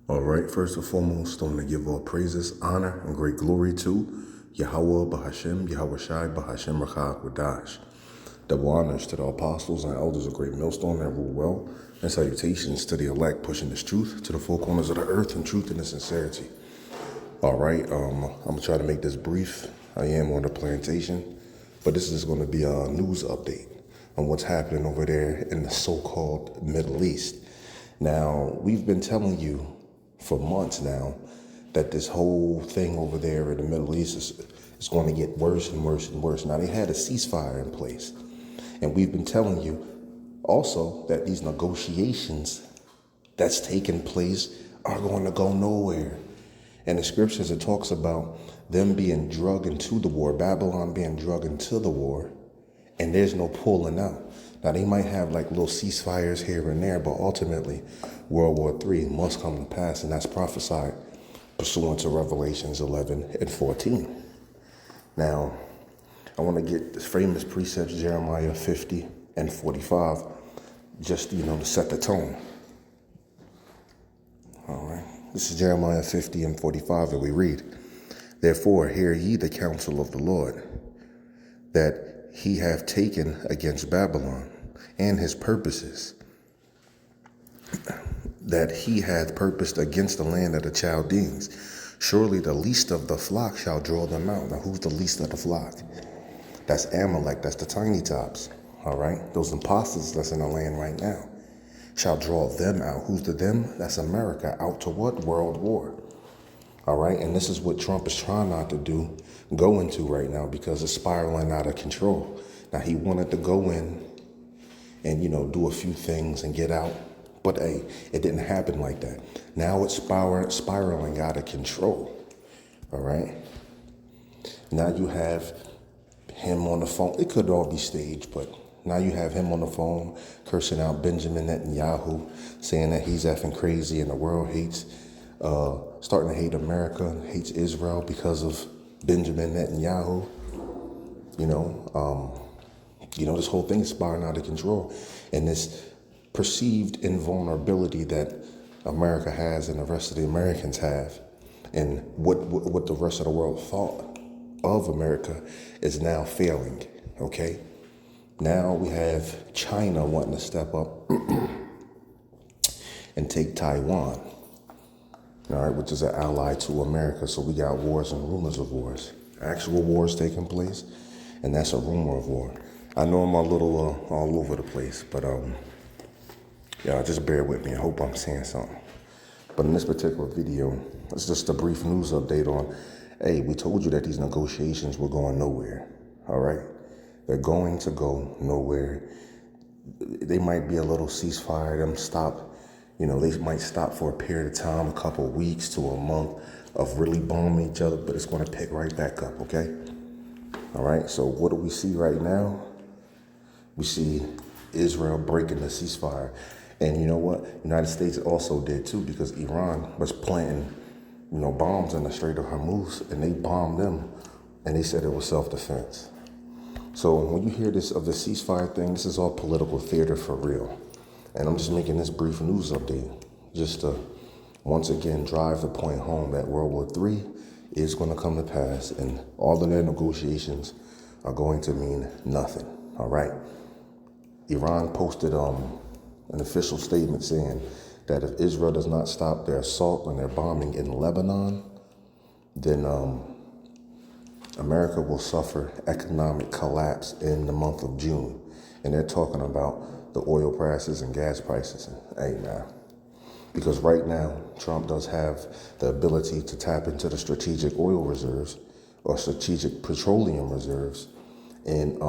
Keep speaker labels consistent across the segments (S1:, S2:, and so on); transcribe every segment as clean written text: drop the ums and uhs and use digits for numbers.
S1: All right, first and foremost, I want to give all praises, honor, and great glory to Yahweh Bahashem, Yahweh Shai Bahashem Rachak Wadash. Double honors to the apostles and elders of Great Millstone that rule well, and salutations to the elect pushing this truth to the four corners of the earth in truth and in sincerity. All right, I'm going to try to make this brief. I am on the plantation, but this is going to be a news update on what's happening over there in the so-called Middle East. Now, we've been telling you for months now that this whole thing over there in the Middle East is going to get worse and worse and worse. Now, they had a ceasefire in place, and we've been telling you also that these negotiations that's taking place are going to go nowhere. In the scriptures, it talks about them being drugged into the war, Babylon being drugged into the war, and there's no pulling out. Now, they might have like little ceasefires here and there, but ultimately, World War III must come to pass, and that's prophesied pursuant to Revelations 11 and 14. Now, I want to get this famous precepts, Jeremiah 50 and 45, just, to set the tone. All right. This is Jeremiah 50 and 45, and we read, "Therefore hear ye the counsel of the Lord, that he hath taken against Babylon, and his purposes, that he hath purposed against the land of the Chaldeans. Surely the least of the flock shall draw them out." Now, who's the least of the flock? That's Amalek. That's the tiny tops. All right. Those imposters that's in the land right now shall draw them out. Who's the them? That's America. Out to what? World war. All right. And this is what Trump is trying not to do, go into right now, because it's spiraling out of control. Now, he wanted to go in and, do a few things and get out. But hey, it didn't happen like that. Now it's spiraling out of control. All right. Now you have him on the phone. It could all be staged, but now you have him on the phone cursing out Benjamin Netanyahu, saying that he's effing crazy and the world starting to hate America, hates Israel because of Benjamin Netanyahu. This whole thing is spiraling out of control, and this perceived invulnerability that America has and the rest of the Americans have, and what the rest of the world thought of America is now failing. Okay, now we have China wanting to step up and take Taiwan. All right, which is an ally to America. So we got wars and rumors of wars. Actual wars taking place, and that's a rumor of war. I know I'm a little all over the place, but y'all just bear with me. I hope I'm saying something. But in this particular video, it's just a brief news update on, hey, we told you that these negotiations were going nowhere. All right, they're going to go nowhere. They might be a little ceasefire, them stop. They might stop for a period of time, a couple of weeks to a month of really bombing each other, but it's going to pick right back up, okay? All right, so what do we see right now? We see Israel breaking the ceasefire. And you know what? United States also did too, because Iran was planting, bombs in the Strait of Hormuz, and they bombed them, and they said it was self-defense. So when you hear this of the ceasefire thing, this is all political theater for real. And I'm just making this brief news update just to once again drive the point home that World War III is going to come to pass, and all of their negotiations are going to mean nothing. All right. Iran posted an official statement saying that if Israel does not stop their assault and their bombing in Lebanon, then America will suffer economic collapse in the month of June. And they're talking about the oil prices and gas prices. And hey, man, because right now, Trump does have the ability to tap into the strategic oil reserves or strategic petroleum reserves and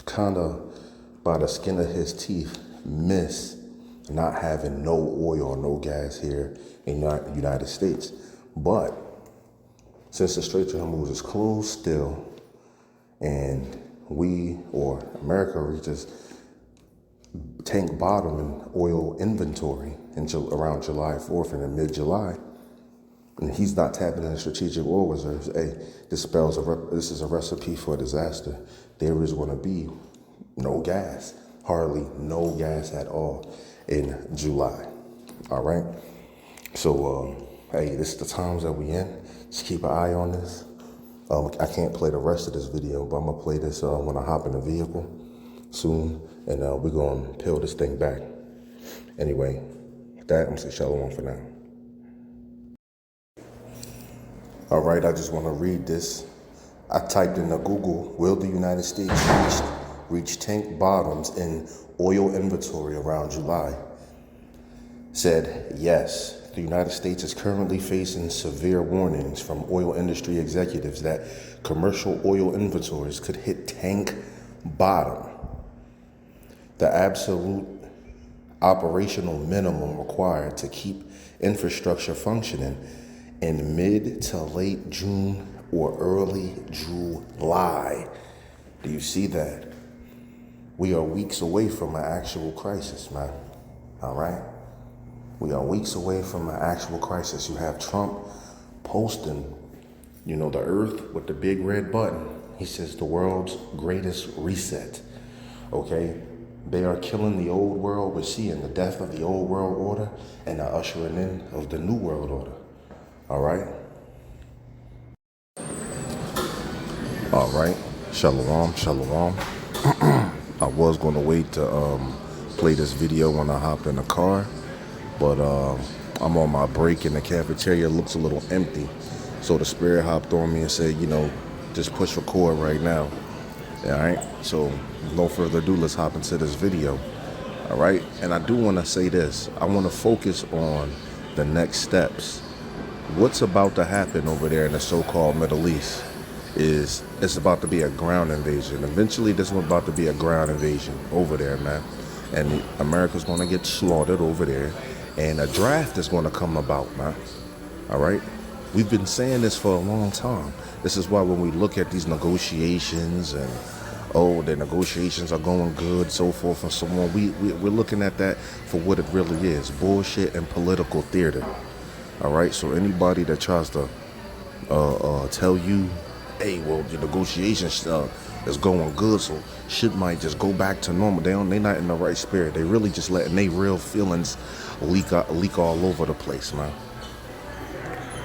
S1: kind of by the skin of his teeth miss not having no oil or no gas here in the United States. But since the Strait of Hormuz is closed still, and America reaches tank bottom in oil inventory until around July 4th and in mid-July, and he's not tapping into strategic oil reserves, hey, this is a recipe for disaster. There is going to be no gas, hardly no gas at all in July. All right. So, hey, this is the times that we in. Just keep an eye on this. I can't play the rest of this video, but I'm gonna play this when I hop in the vehicle soon, and we're gonna peel this thing back. Anyway, with that, I'm gonna say shalom for now. All right, I just want to read this. I typed in the Google, will the United States reach tank bottoms in oil inventory around July? Said, yes, the United States is currently facing severe warnings from oil industry executives that commercial oil inventories could hit tank bottom. The absolute operational minimum required to keep infrastructure functioning in mid to late June or early July. Do you see that? We are weeks away from an actual crisis, man. All right? We are weeks away from an actual crisis. You have Trump posting, the earth with the big red button. He says the world's greatest reset. Okay? They are killing the old world. We're seeing the death of the old world order and the ushering in of the new world order. All right? All right. Shalom, shalom. I was going to wait to play this video when I hop in the car, but I'm on my break and the cafeteria looks a little empty. So the spirit hopped on me and said, just push record right now. All right. So no further ado, let's hop into this video. All right. And I do want to say this. I want to focus on the next steps. What's about to happen over there in the so-called Middle East is it's about to be a ground invasion. Eventually, this is about to be a ground invasion over there, man. And America's going to get slaughtered over there. And a draft is going to come about, man. All right? We've been saying this for a long time. This is why when we look at these negotiations and, the negotiations are going good, so forth and so on, we're looking at that for what it really is, bullshit and political theater. All right? So anybody that tries to tell you, hey, well, the negotiations is going good, so shit might just go back to normal. They're not in the right spirit. They really just letting their real feelings leak all over the place, man.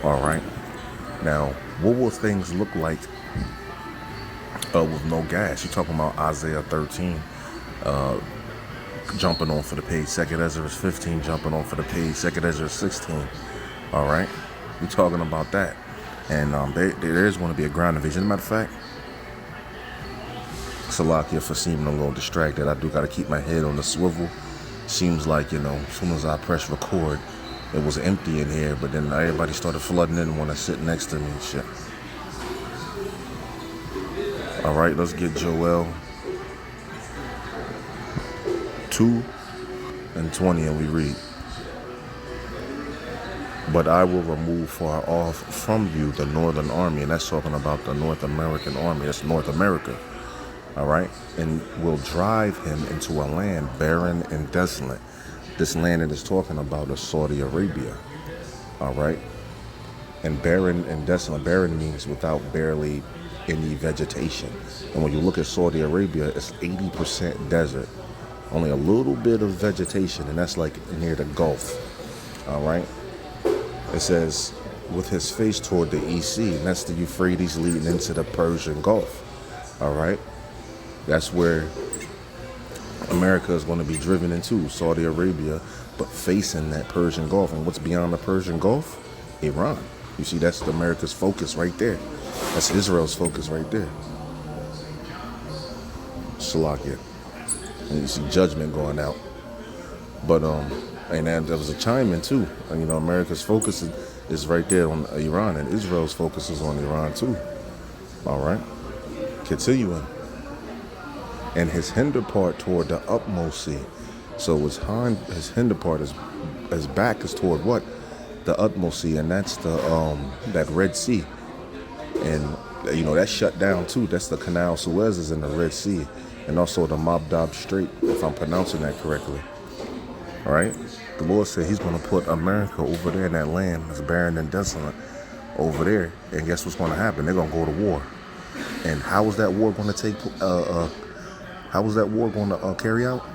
S1: All right. Now, what will things look like with no gas? You're talking about Isaiah 13 jumping on for the page. 2nd Ezra 15 jumping on for the page. 2nd Ezra 16. All right. We're talking about that. And there is going to be a ground invasion. As a matter of fact, Salakia for seeming a little distracted. I do got to keep my head on the swivel. Seems like, as soon as I press record, it was empty in here, but then everybody started flooding in and want to sit next to me and shit. All right, let's get Joel 2:20 and we read. But I will remove far off from you the northern army. And that's talking about the North American army. That's North America. All right. And will drive him into a land barren and desolate. This land it is talking about is Saudi Arabia. All right. And barren and desolate. Barren means without barely any vegetation. And when you look at Saudi Arabia, it's 80% desert. Only a little bit of vegetation. And that's like near the Gulf. All right. It says, with his face toward the EC, and that's the Euphrates leading into the Persian Gulf. All right? That's where America is going to be driven into, Saudi Arabia, but facing that Persian Gulf. And what's beyond the Persian Gulf? Iran. You see, that's America's focus right there. That's Israel's focus right there. Salakia. And you see judgment going out. But, and there was a chime in too. America's focus is right there on Iran, and Israel's focus is on Iran too. All right. Continuing. And his hinder part toward the utmost sea. So his hinder part his back is toward what? The utmost sea, and that's the that Red Sea. And that's shut down too. That's the Canal Suez is in the Red Sea, and also the Mabdab Strait, if I'm pronouncing that correctly. All right. The Lord said he's going to put America over there in that land that's barren and desolate over there. And guess what's going to happen? They're going to go to war. And how is that war going to carry out?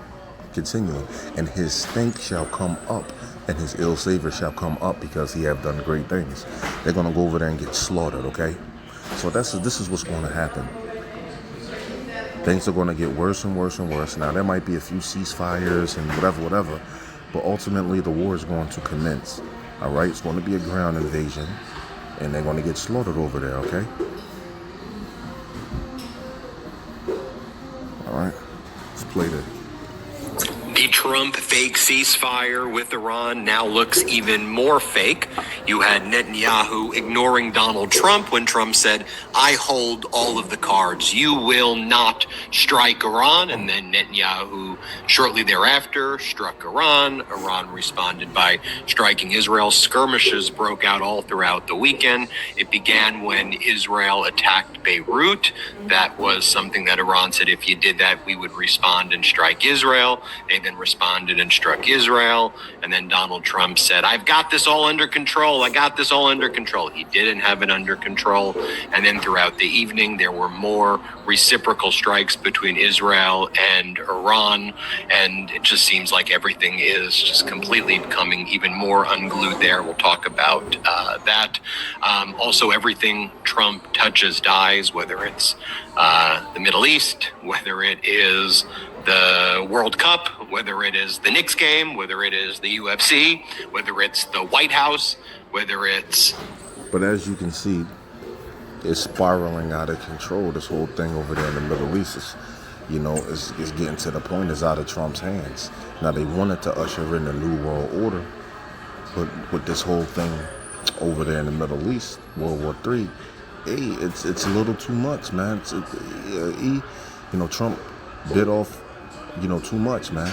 S1: Continuing. And his stink shall come up and his ill savor shall come up because he have done great things. They're going to go over there and get slaughtered, okay? So this is what's going to happen. Things are going to get worse and worse and worse. Now, there might be a few ceasefires and whatever, but ultimately the war is going to commence, all right? It's going to be a ground invasion, and they're going to get slaughtered over there, okay? All right, let's play this.
S2: The Trump fake ceasefire with Iran now looks even more fake. You had Netanyahu ignoring Donald Trump when Trump said, "I hold all of the cards. You will not strike Iran." And then Netanyahu, shortly thereafter, struck Iran. Iran responded by striking Israel. Skirmishes broke out all throughout the weekend. It began when Israel attacked Beirut. That was something that Iran said, if you did that, we would respond and strike Israel. They then responded and struck Israel. And then Donald Trump said, "I've got this all under control. I got this all under control." He didn't have it under control. And then throughout the evening, there were more reciprocal strikes between Israel and Iran. And it just seems like everything is just completely becoming even more unglued there. We'll talk about that. Also, everything Trump touches dies, whether it's the Middle East, whether it is the World Cup, whether it is the Knicks game, whether it is the UFC, whether it's the White House, whether it's...
S1: But as you can see, it's spiraling out of control. This whole thing over there in the Middle East is, is getting to the point it's out of Trump's hands. Now, they wanted to usher in a new world order, but with this whole thing over there in the Middle East, World War III, it's a little too much, man. Trump bit off, too much, man.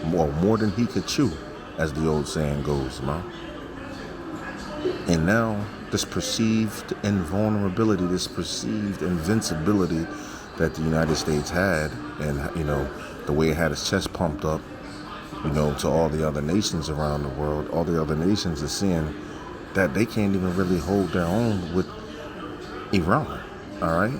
S1: More than he could chew, as the old saying goes, man. And now, this perceived invulnerability, this perceived invincibility that the United States had, and, the way it had its chest pumped up, to all the other nations around the world, all the other nations are seeing that they can't even really hold their own with Iran, all right?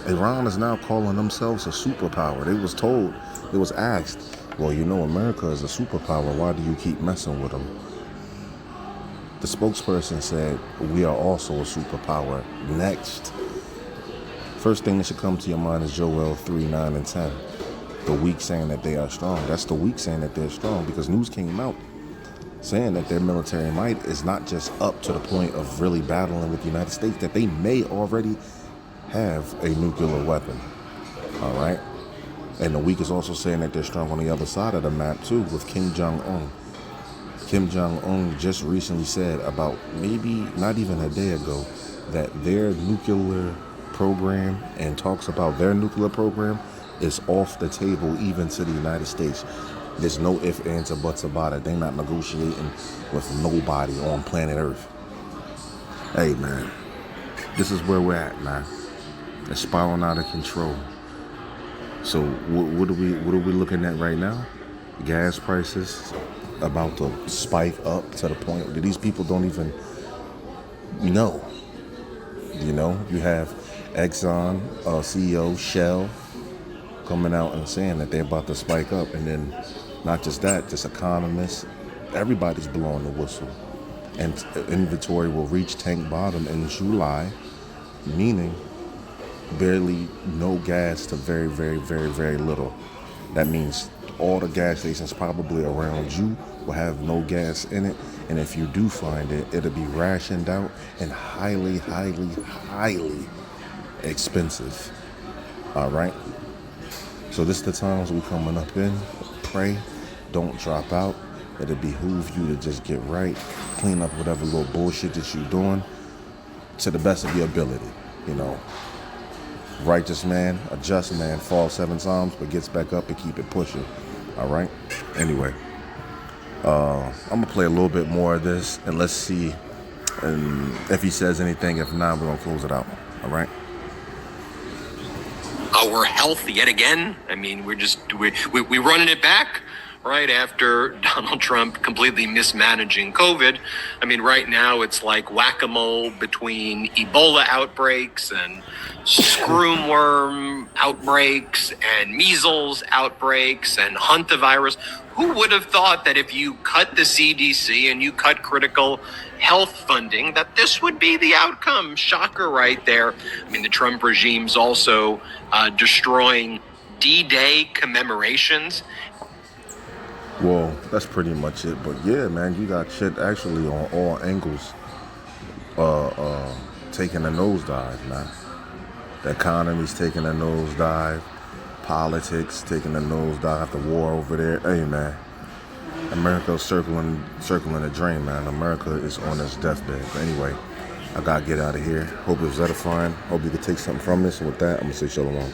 S1: Iran is now calling themselves a superpower. They was asked, well, America is a superpower. Why do you keep messing with them? The spokesperson said, we are also a superpower. Next. First thing that should come to your mind is Joel 3, 9, and 10. The weak saying that they are strong. That's the weak saying that they're strong, because news came out saying that their military might is not just up to the point of really battling with the United States, that they may already have a nuclear weapon, all right? And the weak is also saying that they're strong on the other side of the map, too, with Kim Jong-un. Kim Jong-un just recently said, about maybe not even a day ago, that their nuclear program and talks about their nuclear program is off the table even to the United States. There's no ifs, ands, or buts about it. They're not negotiating with nobody on planet Earth. Hey, man, this is where we're at, man. It's spiraling out of control. So what are we looking at right now? Gas prices about to spike up to the point that these people don't even know. You have Exxon CEO Shell coming out and saying that they're about to spike up, and then not just that, just economists, everybody's blowing the whistle. And inventory will reach tank bottom in July, meaning barely no gas to very, very, very, very little. That means all the gas stations probably around you will have no gas in it. And if you do find it, it'll be rationed out and highly, highly, highly expensive. All right? So this is the times we coming up in. Pray, don't drop out. It'll behoove you to just get right, clean up whatever little bullshit that you're doing to the best of your ability. Righteous man, a just man, falls 7 times, but gets back up and keep it pushing. All right? Anyway, I'm going to play a little bit more of this, and let's see if he says anything. If not, we're going to close it out. All right?
S2: Our health yet again. I mean, we're running it back. right after Donald Trump completely mismanaging COVID. I mean, right now it's like whack-a-mole between Ebola outbreaks and screwworm outbreaks and measles outbreaks and hantavirus. Who would have thought that if you cut the CDC and you cut critical health funding, that this would be the outcome? Shocker right there. I mean, the Trump regime's also destroying D-Day commemorations.
S1: Well, that's pretty much it. But yeah, man, you got shit actually on all angles taking a nosedive, man. The economy's taking a nosedive. Politics taking a nosedive. The war over there. Hey, man. America's circling the drain, man. America is on its deathbed. But anyway, I gotta get out of here. Hope it was edifying. Hope you could take something from this. And with that, I'm gonna say shalom.